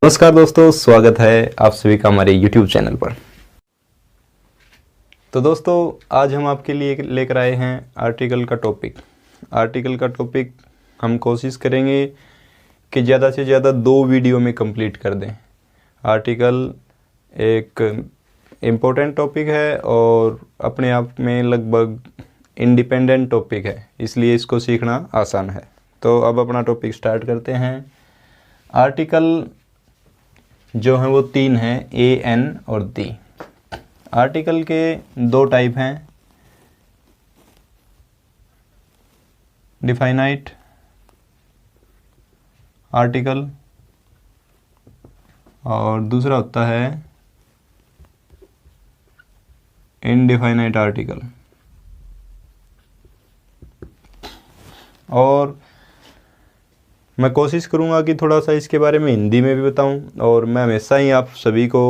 नमस्कार दोस्तों, स्वागत है आप सभी का हमारे YouTube चैनल पर। तो दोस्तों, आज हम आपके लिए लेकर आए हैं आर्टिकल का टॉपिक हम कोशिश करेंगे कि ज़्यादा से ज़्यादा 2 वीडियो में कंप्लीट कर दें। आर्टिकल एक इम्पोर्टेंट टॉपिक है और अपने आप में लगभग इंडिपेंडेंट टॉपिक है, इसलिए इसको सीखना आसान है। तो अब अपना टॉपिक स्टार्ट करते हैं। आर्टिकल जो हैं वो 3 हैं, ए, एन और दी। आर्टिकल के 2 टाइप हैं, डिफाइनाइट आर्टिकल और दूसरा होता है इनडिफाइनाइट आर्टिकल। और मैं कोशिश करूँगा कि थोड़ा सा इसके बारे में हिंदी में भी बताऊँ, और मैं हमेशा ही आप सभी को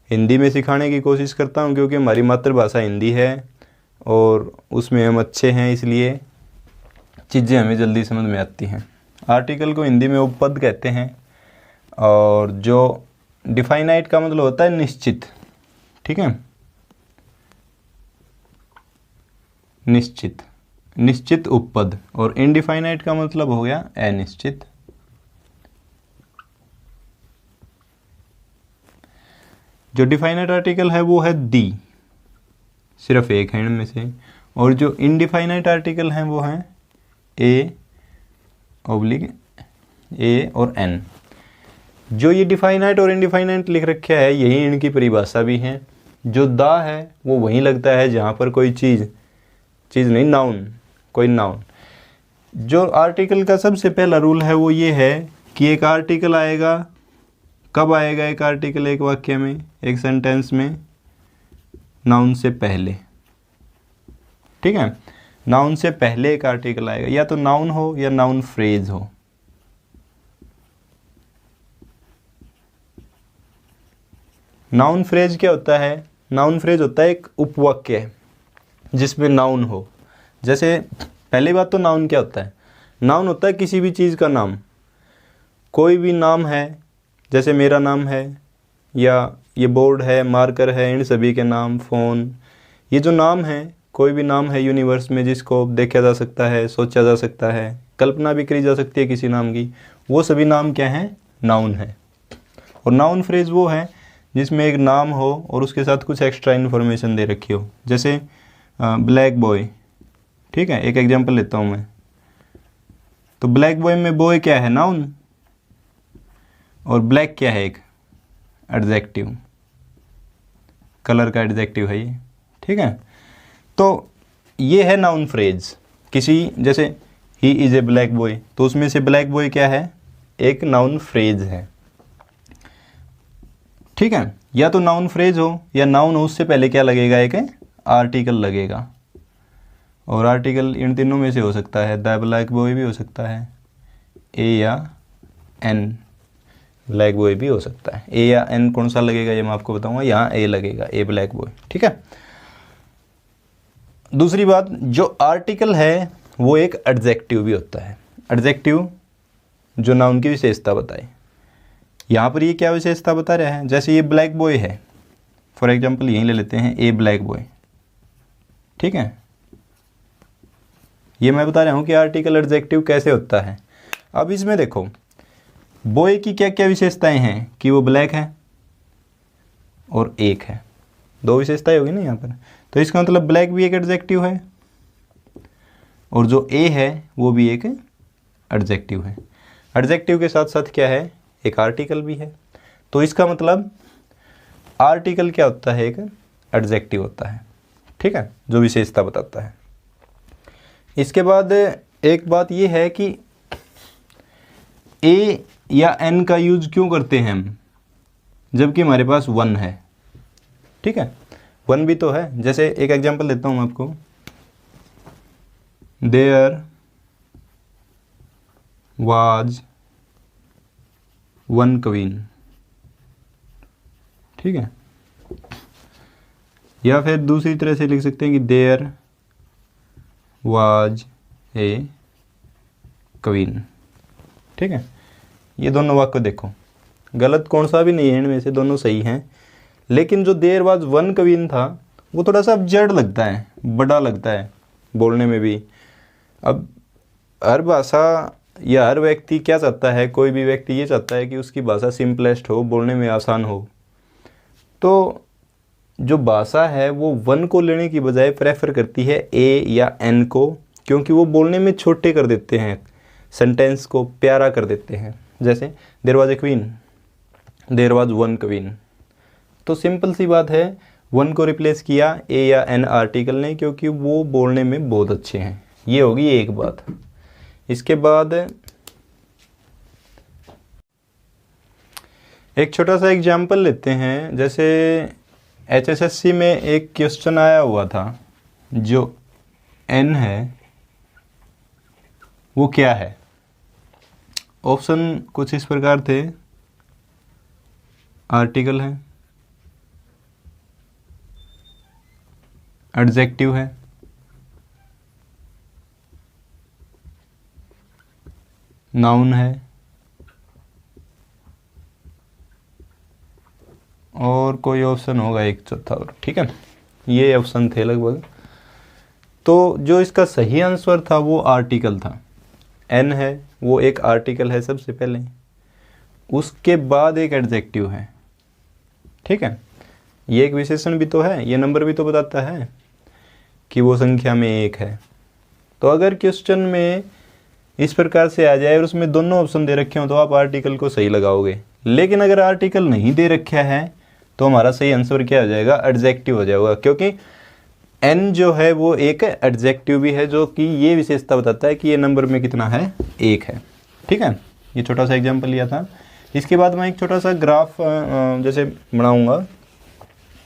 हिंदी में सिखाने की कोशिश करता हूँ, क्योंकि हमारी मातृभाषा हिंदी है और उसमें हम अच्छे हैं, इसलिए चीज़ें हमें जल्दी समझ में आती हैं। आर्टिकल को हिंदी में उपपद कहते हैं, और जो डिफाइनाइट का मतलब होता है निश्चित, ठीक है, निश्चित उपपद, और इनडिफाइनाइट का मतलब हो गया अनिश्चित। जो डिफाइनाइट आर्टिकल है वो है दी, सिर्फ एक है इनमें से, और जो इनडिफाइनाइट आर्टिकल हैं वो हैं ए और एन। जो ये डिफाइनाइट और इनडिफाइनाइट लिख रखा है, यही इनकी परिभाषा भी है। जो दा है वो वहीं लगता है जहाँ पर कोई चीज़ नहीं, नाउन, कोई नाउन। जो आर्टिकल का सबसे पहला रूल है वो ये है कि एक आर्टिकल आएगा, कब आएगा एक आर्टिकल एक वाक्य में, एक सेंटेंस में? नाउन से पहले, ठीक है। नाउन से पहले एक आर्टिकल आएगा, या तो नाउन हो या नाउन फ्रेज हो। नाउन फ्रेज क्या होता है? नाउन फ्रेज होता है एक उपवाक्य जिसमें नाउन हो। जैसे पहली बात तो नाउन क्या होता है? नाउन होता है किसी भी चीज़ का नाम। कोई भी नाम है, जैसे मेरा नाम है, या ये बोर्ड है, मार्कर है, इन सभी के नाम, फ़ोन, ये जो नाम है, कोई भी नाम है यूनिवर्स में जिसको देखा जा सकता है, सोचा जा सकता है, कल्पना भी करी जा सकती है किसी नाम की, वो सभी नाम क्या हैं? नाउन है। और नाउन फ्रेज वो है जिसमें एक नाम हो और उसके साथ कुछ एक्स्ट्रा इन्फॉर्मेशन दे रखी हो। जैसे ब्लैक बॉय, ठीक है, एक एग्जांपल लेता हूँ मैं। तो ब्लैक बॉय में बॉय क्या है? नाउन, और ब्लैक क्या है? एक एडजेक्टिव, कलर का एडजेक्टिव है ये, ठीक है। तो ये है नाउन फ्रेज। किसी, जैसे he is a black boy, तो उसमें से ब्लैक बॉय क्या है? एक नाउन फ्रेज है, ठीक है। या तो नाउन फ्रेज हो या नाउन हो, उससे पहले क्या लगेगा? एक आर्टिकल लगेगा। और आर्टिकल इन तीनों में से हो सकता है, द ब्लैक बॉय भी हो सकता है, ए या एन ब्लैक बॉय भी हो सकता है। ए या एन कौन सा लगेगा ये मैं आपको बताऊंगा। यहाँ ए लगेगा, ए ब्लैक बॉय, ठीक है। दूसरी बात, जो आर्टिकल है वो एक एडजेक्टिव भी होता है। एडजेक्टिव जो नाउन की विशेषता बताए। यहाँ पर ये क्या विशेषता बता रहा है? जैसे ये ब्लैक बॉय है, फॉर एग्जाम्पल यहीं ले लेते हैं, ए ब्लैक बॉय, ठीक है। ये मैं बता रहा हूँ कि आर्टिकल एडजेक्टिव कैसे होता है। अब इसमें देखो, बॉय की क्या क्या विशेषताएं हैं? कि वो ब्लैक है और एक है, 2 विशेषताएं होगी ना यहाँ पर। तो इसका मतलब ब्लैक भी एक एडजेक्टिव है, और जो ए है वो भी एक एडजेक्टिव है। एडजेक्टिव के साथ साथ क्या है? एक आर्टिकल भी है। तो इसका मतलब आर्टिकल क्या होता है? एक एडजेक्टिव होता है, ठीक है, जो विशेषता बताता है। इसके बाद एक बात ये है कि ए या एन का यूज क्यों करते हैं हम, जबकि हमारे पास वन है, ठीक है। वन भी तो है। जैसे एक एग्जांपल देता हूँ मैं आपको, देयर वाज वन क्वीन, ठीक है। या फिर दूसरी तरह से लिख सकते हैं कि देयर वाज ए क्वीन, ठीक है। ये दोनों वाक्य देखो, गलत कौन सा भी नहीं है इनमें से, दोनों सही हैं। लेकिन जो देयर वाज वन क्वीन था वो थोड़ा सा जड़ लगता है, बड़ा लगता है बोलने में भी। अब हर भाषा या हर व्यक्ति क्या चाहता है, कोई भी व्यक्ति ये चाहता है कि उसकी भाषा सिंपलेस्ट हो, बोलने में आसान हो। तो जो भाषा है वो वन को लेने की बजाय प्रेफर करती है ए या एन को, क्योंकि वो बोलने में छोटे कर देते हैं, सेंटेंस को प्यारा कर देते हैं। जैसे there was a queen, there was one queen. तो सिंपल सी बात है, वन को रिप्लेस किया ए या एन आर्टिकल ने, क्योंकि वो बोलने में बहुत अच्छे हैं। ये होगी एक बात। इसके बाद एक छोटा सा एग्जाम्पल लेते हैं। जैसे HSSC में एक क्वेश्चन आया हुआ था, जो एन है वो क्या है। ऑप्शन कुछ इस प्रकार थे, आर्टिकल है, एडजेक्टिव है, नाउन है, और कोई ऑप्शन होगा एक चौथा और। ठीक है, ये ऑप्शन थे लगभग। तो जो इसका सही आंसर था वो आर्टिकल था। एन है वो एक आर्टिकल है सबसे पहले, उसके बाद एक एडजेक्टिव है। ठीक है, ये एक विशेषण भी तो है, ये नंबर भी तो बताता है कि वो संख्या में एक है। तो अगर क्वेश्चन में इस प्रकार से आ जाए और उसमें दोनों ऑप्शन दे रखे हो तो आप आर्टिकल को सही लगाओगे। लेकिन अगर आर्टिकल नहीं दे रखा है तो हमारा सही आंसर क्या हो जाएगा, एडजेक्टिव हो जाएगा, क्योंकि एन जो है वो एक एडजेक्टिव भी है, जो कि ये विशेषता बताता है कि ये नंबर में कितना है, एक है। ठीक है, ये छोटा सा एग्जाम्पल लिया था। इसके बाद मैं एक छोटा सा ग्राफ जैसे बनाऊंगा,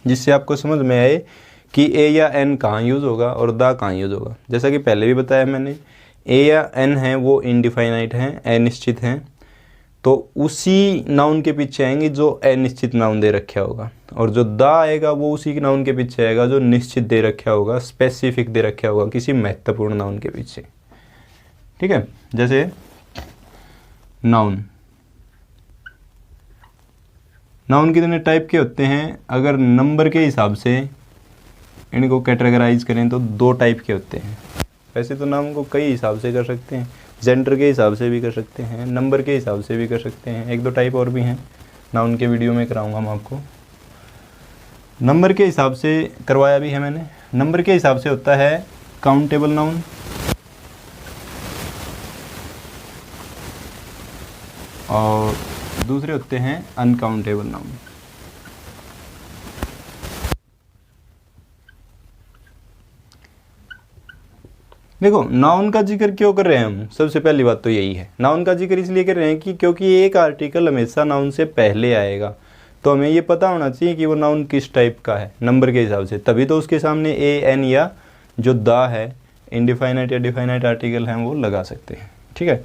जिससे आपको समझ में आए कि ए या एन कहाँ यूज़ होगा और दा कहाँ यूज़ होगा। जैसा कि पहले भी बताया मैंने, ए या एन है वो इनडिफाइनाइट हैं, अनिश्चित हैं, तो उसी नाउन के पीछे आएंगे जो अनिश्चित नाउन दे रखा होगा, और जो दा आएगा वो उसी नाउन के पीछे आएगा जो निश्चित दे रखा होगा, स्पेसिफिक दे रखा होगा किसी महत्वपूर्ण नाउन के पीछे। ठीक है, जैसे नाउन, नाउन कितने टाइप के होते हैं, अगर नंबर के हिसाब से इनको कैटेगराइज करें तो दो टाइप के होते हैं। वैसे तो नाउन को कई हिसाब से कर सकते हैं, जेंडर के हिसाब से भी कर सकते हैं, नंबर के हिसाब से भी कर सकते हैं, एक दो टाइप और भी हैं, नाउन के वीडियो में कराऊंगा मैं आपको। नंबर के हिसाब से करवाया भी है मैंने। नंबर के हिसाब से होता है काउंटेबल नाउन, और दूसरे होते हैं अनकाउंटेबल नाउन। देखो, नाउन का जिक्र क्यों कर रहे हैं हम, सबसे पहली बात तो यही है, नाउन का जिक्र इसलिए कर रहे हैं कि क्योंकि एक आर्टिकल हमेशा नाउन से पहले आएगा, तो हमें ये पता होना चाहिए कि वो नाउन किस टाइप का है नंबर के हिसाब से, तभी तो उसके सामने ए एन या जो दा है, इनडिफाइनाइट या डिफाइनाइट आर्टिकल हैं वो लगा सकते हैं। ठीक है,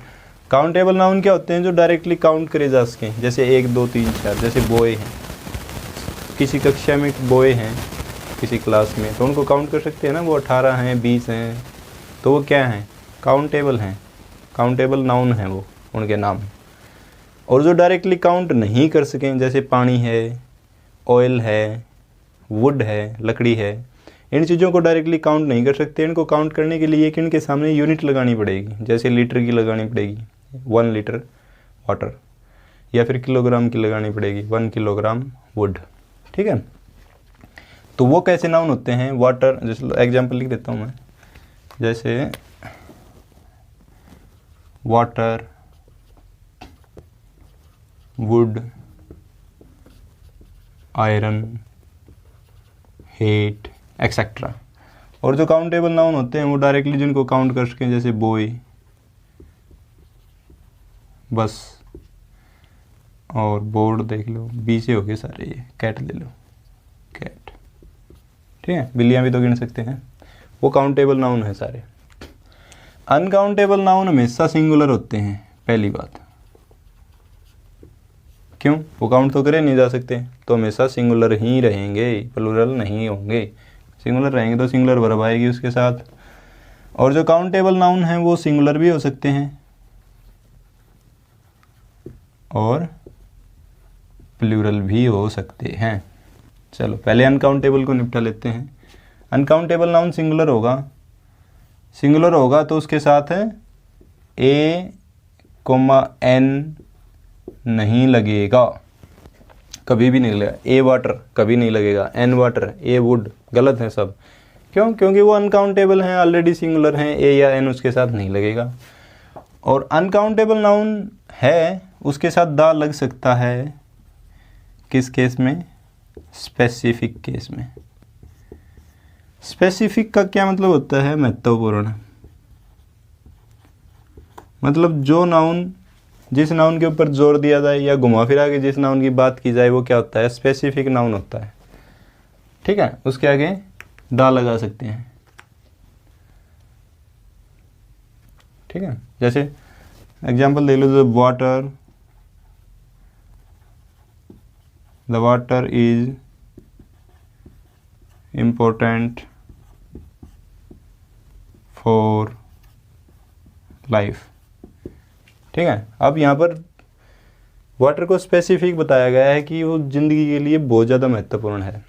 काउंटेबल नाउन क्या होते हैं, जो डायरेक्टली काउंट करे जा सकें, जैसे 1 2 3 4, जैसे बॉय हैं, किसी कक्षा में बॉय हैं किसी क्लास में, तो उनको काउंट कर सकते हैं ना, वो 18 हैं 20 हैं, तो वो क्या हैं, काउंटेबल हैं, काउंटेबल नाउन हैं वो, उनके नाम। और जो डायरेक्टली काउंट नहीं कर सकें, जैसे पानी है, ऑयल है, वुड है, लकड़ी है, इन चीज़ों को डायरेक्टली काउंट नहीं कर सकते। इनको काउंट करने के लिए एक इनके सामने यूनिट लगानी पड़ेगी, जैसे लीटर की लगानी पड़ेगी 1 लीटर वाटर, या फिर किलोग्राम की लगानी पड़ेगी 1 किलोग्राम वुड। ठीक है, तो वो कैसे नाउन होते हैं, वाटर, जैसे एग्जाम्पल लिख देता हूँ मैं, जैसे water, would, iron, heat, etcetera. और जो काउंटेबल नाउन होते हैं वो डायरेक्टली जिनको काउंट कर सकें, जैसे बॉय, बस, और बोर्ड देख लो, बी से हो गए सारे, ये कैट ले लो, कैट। ठीक है, बिल्लियाँ भी तो गिन सकते हैं, वो काउंटेबल नाउन है सारे। अनकाउंटेबल नाउन हमेशा सिंगुलर होते हैं, पहली बात, क्यों, वो काउंट तो करे नहीं जा सकते, तो हमेशा सिंगुलर ही रहेंगे, प्लूरल नहीं होंगे, सिंगुलर रहेंगे तो सिंगुलर वर्ब आएगी उसके साथ। और जो काउंटेबल नाउन हैं वो सिंगुलर भी हो सकते हैं और प्लूरल भी हो सकते हैं। चलो पहले अनकाउंटेबल को निपटा लेते हैं। अनकाउंटेबल नाउन सिंगुलर होगा तो उसके साथ ए कोमा एन नहीं लगेगा, कभी भी नहीं लगेगा। ए वाटर कभी नहीं लगेगा, एन वाटर, ए वुड, गलत है सब। क्यों? क्योंकि वो अनकाउंटेबल हैं, ऑलरेडी सिंगुलर हैं, ए या एन उसके साथ नहीं लगेगा। और अनकाउंटेबल नाउन है उसके साथ दा लग सकता है, किस केस में? स्पेसिफिक केस में। स्पेसिफिक का क्या मतलब होता है? महत्वपूर्ण। मतलब जो नाउन, जिस नाउन के ऊपर जोर दिया जाए या घुमा फिरा के जिस नाउन की बात की जाए वो क्या होता है? स्पेसिफिक नाउन होता है। ठीक है, उसके आगे दा लगा सकते हैं। ठीक है, जैसे एग्जांपल देख लो, the water is important for life. ठीक है, अब यहाँ पर वाटर को स्पेसिफिक बताया गया है कि वो ज़िंदगी के लिए बहुत ज़्यादा महत्वपूर्ण है।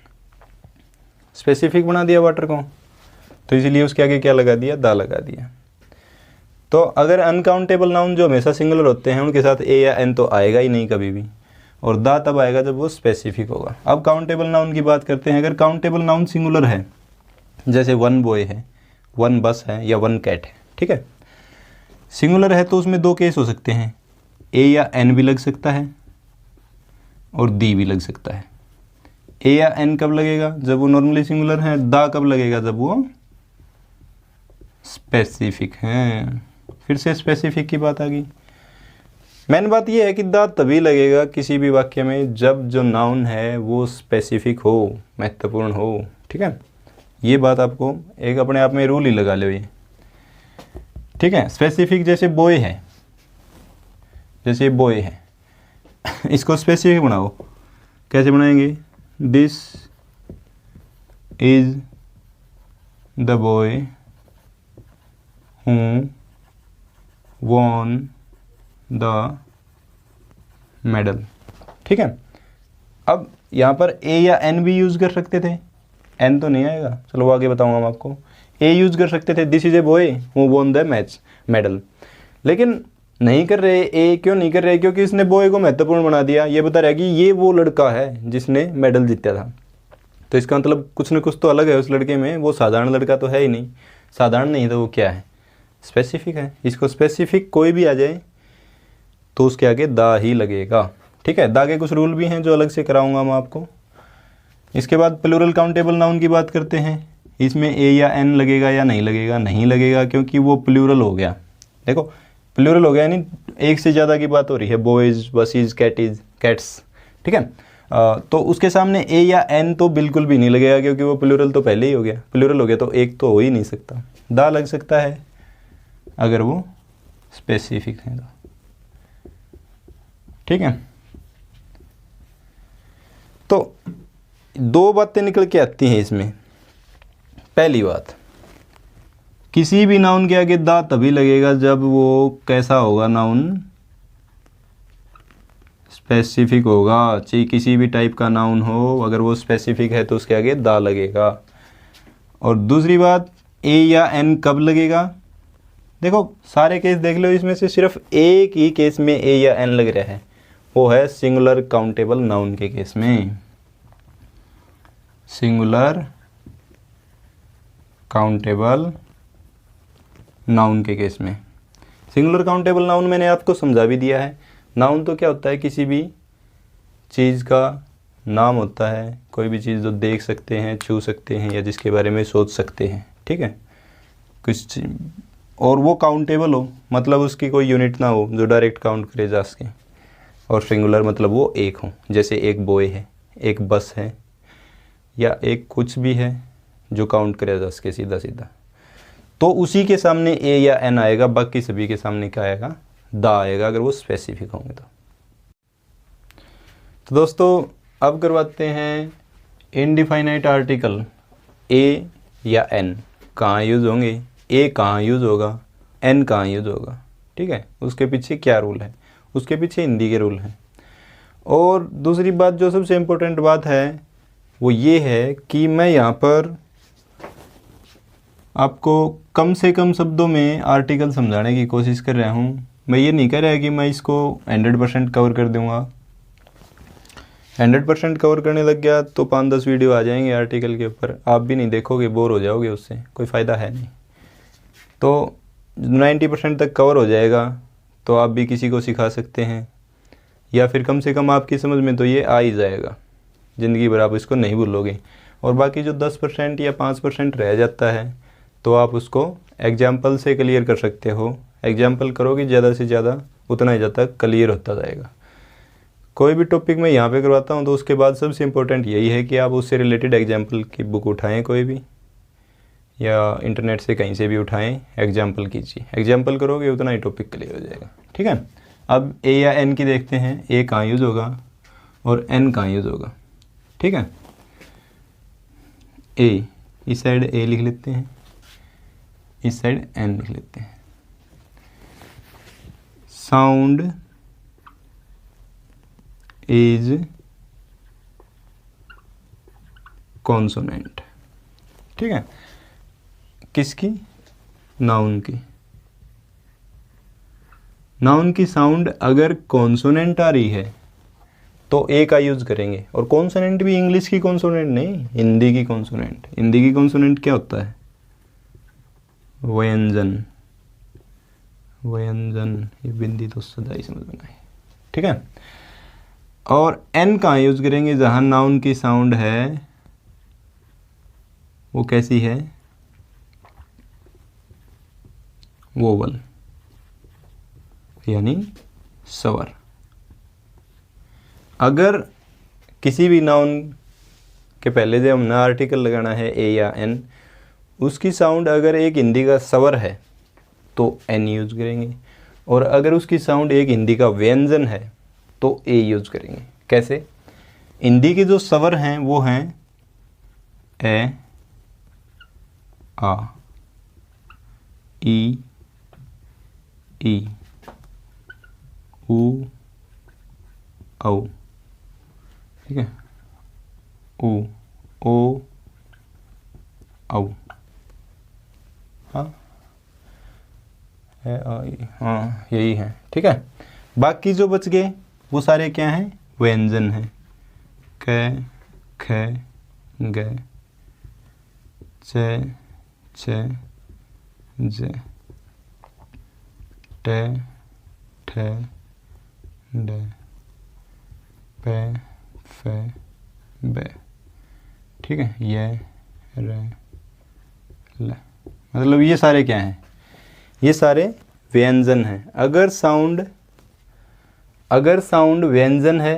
स्पेसिफिक बना दिया वाटर को, तो इसीलिए उसके आगे क्या लगा दिया? दा लगा दिया। तो अगर अनकाउंटेबल नाउन जो हमेशा सिंगुलर होते हैं उनके साथ ए या एन तो आएगा ही नहीं कभी भी, और दा तब आएगा जब वो स्पेसिफिक होगा। अब काउंटेबल नाउन की बात करते हैं। अगर काउंटेबल नाउन सिंगुलर है, जैसे वन बॉय है, वन बस है या वन कैट है, ठीक है, सिंगुलर है तो उसमें दो केस हो सकते हैं, ए या एन भी लग सकता है और दी भी लग सकता है। ए या एन कब लगेगा? जब वो नॉर्मली सिंगुलर है। दा कब लगेगा? जब वो स्पेसिफिक हैं। फिर से स्पेसिफिक की बात आ गई। मेन बात ये है कि दा तभी लगेगा किसी भी वाक्य में जब जो नाउन है वो स्पेसिफिक हो, महत्वपूर्ण हो। ठीक है, ये बात आपको एक अपने आप में रूल ही लगा लो ये। ठीक है, स्पेसिफिक जैसे बॉय है, जैसे बॉय है इसको स्पेसिफिक बनाओ। कैसे बनाएंगे? This is the boy who won the medal. ठीक है, अब यहाँ पर ए या एन भी यूज़ कर सकते थे, एन तो नहीं आएगा, चलो आगे बताऊंगा मैं आपको। ए यूज़ कर सकते थे, this is a boy who won the medal, लेकिन नहीं कर रहे। ए क्यों नहीं कर रहे? क्योंकि इसने बॉय को महत्वपूर्ण बना दिया। ये बता रहा है कि ये वो लड़का है जिसने मेडल जीता था, तो इसका मतलब कुछ न कुछ तो अलग है उस लड़के में, वो साधारण लड़का तो है ही नहीं। साधारण नहीं तो वो क्या है? स्पेसिफिक है। इसको स्पेसिफिक कोई भी आ जाए तो उसके आगे दा ही लगेगा। ठीक है, दा के कुछ रूल भी हैं जो अलग से कराऊंगा मैं आपको। इसके बाद प्लूरल काउंटेबल नाउन की बात करते हैं। इसमें ए या एन लगेगा या नहीं लगेगा? नहीं लगेगा, क्योंकि वो प्लूरल हो गया। देखो प्लूरल हो गया यानी एक से ज़्यादा की बात हो रही है, बॉयज़, बसीज, कैट्स। ठीक है, तो उसके सामने ए या एन तो बिल्कुल भी नहीं लगेगा, क्योंकि वो प्लूरल तो पहले ही हो गया। प्लूरल हो गया तो एक तो हो ही नहीं सकता। दा लग सकता है अगर वो स्पेसिफिक है तो। ठीक है, तो दो बातें निकल के आती हैं इसमें। पहली बात, किसी भी नाउन के आगे दा तभी लगेगा जब वो कैसा होगा? नाउन स्पेसिफिक होगा। चाहे किसी भी टाइप का नाउन हो, अगर वो स्पेसिफिक है तो उसके आगे दा लगेगा। और दूसरी बात, ए या एन कब लगेगा? देखो सारे केस देख लो, इसमें से सिर्फ एक ही केस में ए या एन लग रहा है, वो है सिंगुलर काउंटेबल नाउन के केस में। सिंगुलर काउंटेबल नाउन के केस में। सिंगुलर काउंटेबल नाउन मैंने आपको समझा भी दिया है। नाउन तो क्या होता है? किसी भी चीज़ का नाम होता है, कोई भी चीज़ जो देख सकते हैं, छू सकते हैं या जिसके बारे में सोच सकते हैं। ठीक है, कुछ और वो काउंटेबल हो, मतलब उसकी कोई यूनिट ना हो जो डायरेक्ट काउंट करे जा सके। और सिंगुलर मतलब वो एक हो, जैसे एक बॉय है, एक बस है, या एक कुछ भी है जो काउंट करे जा सके सीधा सीधा, तो उसी के सामने ए या एन आएगा। बाकी सभी के सामने क्या आएगा? दा आएगा, अगर वो स्पेसिफिक होंगे तो दोस्तों अब करवाते हैं इनडिफाइनाइट आर्टिकल। ए या एन कहाँ यूज़ होंगे? ए कहाँ यूज़ होगा? एन कहाँ यूज़ होगा? ठीक है, उसके पीछे क्या रूल है, उसके पीछे हिंदी के रूल हैं। और दूसरी बात जो सबसे इम्पोर्टेंट बात है वो ये है कि मैं यहाँ पर आपको कम से कम शब्दों में आर्टिकल समझाने की कोशिश कर रहा हूँ। मैं ये नहीं कह रहा कि मैं इसको 100% कवर कर दूँगा। 100% कवर करने लग गया तो 5-10 वीडियो आ जाएंगे आर्टिकल के ऊपर, आप भी नहीं देखोगे, बोर हो जाओगे, उससे कोई फ़ायदा है नहीं। तो 90% तक कवर हो जाएगा तो आप भी किसी को सिखा सकते हैं, या फिर कम से कम आपकी समझ में तो ये आ ही जाएगा, ज़िंदगी भर आप इसको नहीं भूलोगे। और बाकी जो 10% या 5% रह जाता है तो आप उसको एग्जाम्पल से क्लियर कर सकते हो। एग्जाम्पल करोगे ज़्यादा से ज़्यादा उतना ही ज़्यादा क्लियर होता जाएगा। कोई भी टॉपिक मैं यहाँ पे करवाता हूँ तो उसके बाद सबसे इम्पोर्टेंट यही है कि आप उससे रिलेटेड एग्जाम्पल की बुक उठाएं, कोई भी, या इंटरनेट से कहीं से भी उठाएं, एग्जाम्पल कीजिए। एग्जाम्पल करोगे उतना ही टॉपिक क्लियर हो जाएगा। ठीक है, अब ए या एन की देखते हैं, ए कहाँ यूज़ होगा और एन कहाँ यूज़ होगा। ठीक है, ए, इस साइड ए लिख लेते हैं, इस साइड एन लिख लेते हैं। Sound is consonant. ठीक है, किसकी? नाउन की। नाउन की साउंड अगर कॉन्सोनेंट आ रही है तो ए का यूज़ करेंगे। और कॉन्सोनेंट भी इंग्लिश की कॉन्सोनेंट नहीं, हिंदी की कॉन्सोनेंट। हिंदी की कॉन्सोनेंट क्या होता है? व्यंजन। व्यंजन, ये बिंदी तो सदा ही समझ में आए। ठीक है, और एन कहाँ यूज़ करेंगे? जहाँ नाउन की साउंड है वो कैसी है? वोवल, यानी स्वर। अगर किसी भी नाउन के पहले जब हमने आर्टिकल लगाना है ए या एन, उसकी साउंड अगर एक हिंदी का स्वर है तो एन यूज़ करेंगे, और अगर उसकी साउंड एक हिंदी का व्यंजन है तो ए यूज़ करेंगे। कैसे? हिंदी के जो स्वर हैं वो हैं ए, आ, ई, ई, ऊ, औ। ठीक है, ऊ, ओ, औ। हाँ, है, हाँ, यही है। ठीक है, बाकी जो बच गए वो सारे क्या हैं? व्यंजन हैं। क, ख, ग, च, छ, ज, ट, ठ, ड, प, फ, ब। ठीक है, य, र, ल। मतलब ये सारे क्या हैं? ये सारे व्यंजन हैं। अगर साउंड व्यंजन है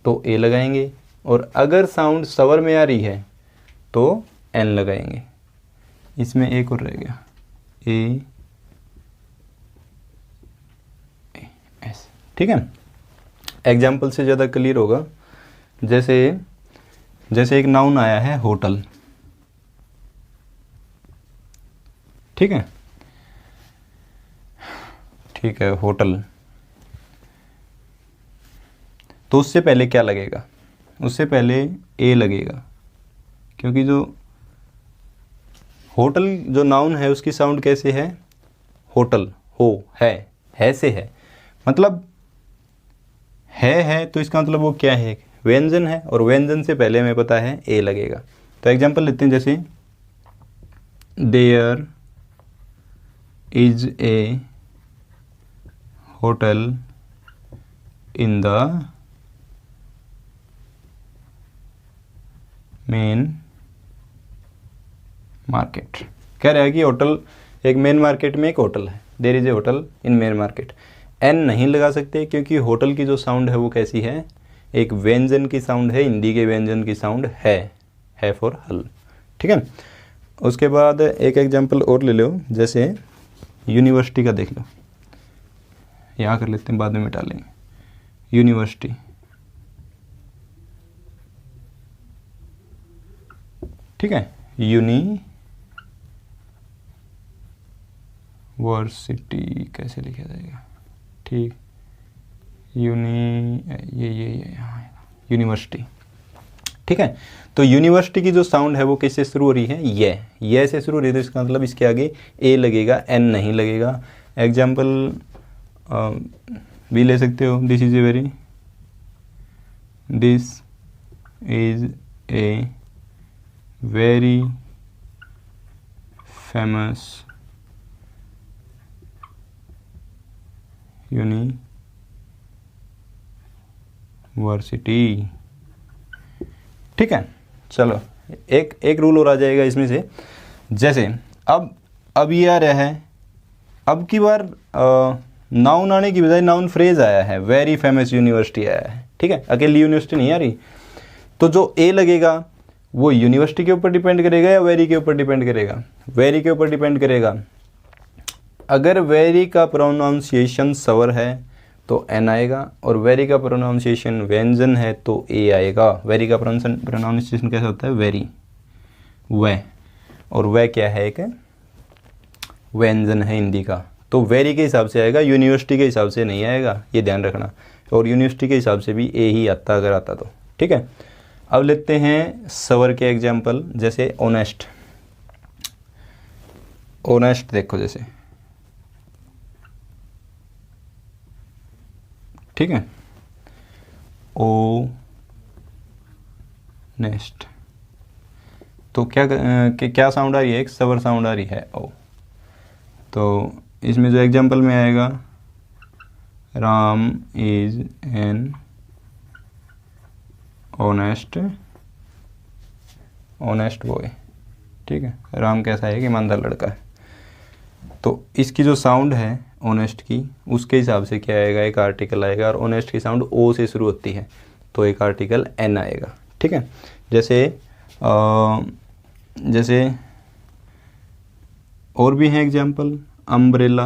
तो ए लगाएंगे, और अगर साउंड स्वर में आ रही है तो एन लगाएंगे। इसमें एक और रह गया, ए, एस। ठीक है, एग्जाम्पल से ज़्यादा क्लियर होगा। जैसे एक नाउन आया है होटल। ठीक है, ठीक है, होटल। तो उससे पहले क्या लगेगा? उससे पहले ए लगेगा, क्योंकि जो होटल जो नाउन है उसकी साउंड कैसे है? होटल, हो, है से है, मतलब है तो इसका मतलब वो क्या है? व्यंजन है, और व्यंजन से पहले हमें पता है ए लगेगा। तो एग्जांपल लेते हैं, जैसे there is a hotel in the main market. कह रहा है कि होटल एक मेन मार्केट में एक होटल है। There is a hotel in main market. An नहीं लगा सकते क्योंकि होटल की जो साउंड है वो कैसी है? एक व्यंजन की साउंड है, हिंदी के व्यंजन की साउंड है फॉर हल। ठीक है, उसके बाद एक एग्जांपल और ले लो, जैसे यूनिवर्सिटी का देख लो। यहाँ कर लेते हैं, बाद में मिटा लेंगे। यूनिवर्सिटी, ठीक है, यूनिवर्सिटी कैसे लिखा जाएगा? ठीक, यूनिवर्सिटी। ठीक है, तो यूनिवर्सिटी की जो साउंड है वो किससे शुरू हो रही है, ये से शुरू हो रही है, तो इसका मतलब इसके आगे ए लगेगा, एन नहीं लगेगा। एग्जाम्पल भी ले सकते हो, this is a very famous university. ठीक है, चलो एक रूल और आ जाएगा इसमें से। जैसे अब ये आ रहा है, अब की बार नाउन आने की बजाय नाउन फ्रेज आया है, वेरी फेमस यूनिवर्सिटी आया है। ठीक है, अकेली यूनिवर्सिटी नहीं आ रही, तो जो ए लगेगा वो यूनिवर्सिटी के ऊपर डिपेंड करेगा या वेरी के ऊपर डिपेंड करेगा, वेरी के ऊपर डिपेंड करेगा। अगर वेरी का प्रोनाउंसिएशन स्वर है तो एन आएगा, और वेरी का प्रोनाउंसिएशन व्यंजन है तो ए आएगा। वेरी का प्रोनाउंसिएशन कैसा होता है, वेरी, वह, और वह क्या है, एक व्यंजन है हिंदी का, तो वेरी के हिसाब से आएगा, यूनिवर्सिटी के हिसाब से नहीं आएगा, ये ध्यान रखना। और यूनिवर्सिटी के हिसाब से भी ए ही आता अगर आता तो। ठीक है, अब लेते हैं स्वर के एग्जाम्पल, जैसे ऑनेस्ट। ऑनेस्ट देखो जैसे, ठीक है, ओ नेस्ट, तो क्या साउंड आ रही है, एक स्वर साउंड आ रही है ओ। तो इसमें जो एग्जाम्पल में आएगा, Ram is an honest boy. ठीक है, राम कैसा है कि ईमानदार लड़का है। तो इसकी जो साउंड है ऑनेस्ट की, उसके हिसाब से क्या आएगा, एक आर्टिकल आएगा, और ऑनेस्ट की साउंड ओ से शुरू होती है तो एक आर्टिकल एन आएगा। ठीक है, जैसे और भी हैं एग्जाम्पल, अम्ब्रेला,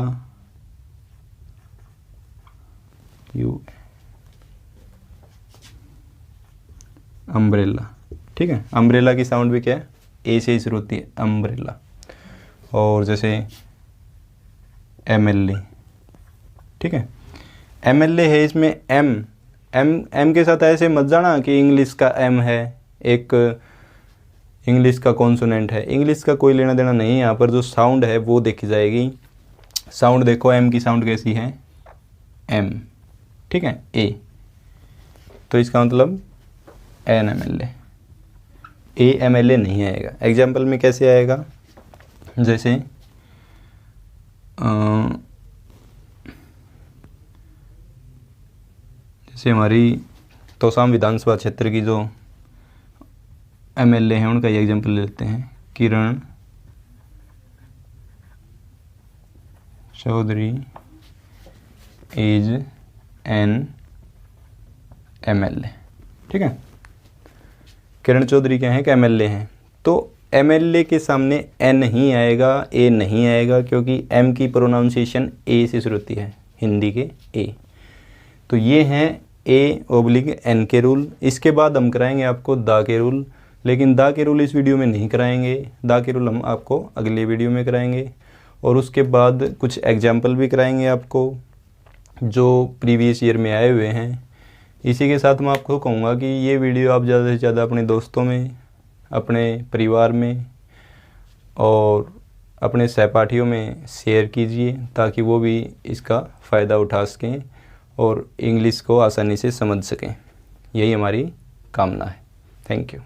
अम्ब्रेला। ठीक है, अम्ब्रेला की साउंड भी क्या है, ए से ही शुरू होती है, अम्ब्रेला। और जैसे एमएलए, ठीक है, एमएलए है, इसमें एम के साथ ऐसे मत जाना कि इंग्लिश का एम है, एक इंग्लिश का कॉन्सोनेंट है, इंग्लिश का कोई लेना देना नहीं है। यहाँ पर जो साउंड है वो देखी जाएगी। साउंड देखो, एम की साउंड कैसी है, एम। ठीक है, ए, तो इसका मतलब एन एमएलए, ए एमएलए नहीं आएगा। एग्जाम्पल में कैसे आएगा, जैसे हमारी तोसाम विधानसभा क्षेत्र की जो एमएलए हैं उनका ये एग्जाम्पल ले लेते हैं, Kiran Chaudhary is an MLA. ठीक है, किरण चौधरी क्या है कि एमएलए हैं, तो एमएलए के सामने एन ही आएगा, ए नहीं आएगा, क्योंकि एम की प्रोनाउंसिएशन ए से शुरू होती है, हिंदी के ए। तो ये हैं A/N के रूल। इसके बाद हम कराएंगे आपको दा के रूल, लेकिन दा के रूल इस वीडियो में नहीं कराएंगे, दा के रूल हम आपको अगले वीडियो में कराएंगे। और उसके बाद कुछ एग्जाम्पल भी कराएंगे आपको जो प्रीवियस ईयर में आए हुए हैं। इसी के साथ मैं आपको कहूँगा कि ये वीडियो आप ज़्यादा से ज़्यादा अपने दोस्तों में, अपने परिवार में और अपने सहपाठियों में शेयर कीजिए, ताकि वो भी इसका फ़ायदा उठा सकें और इंग्लिश को आसानी से समझ सकें। यही हमारी कामना है। Thank you.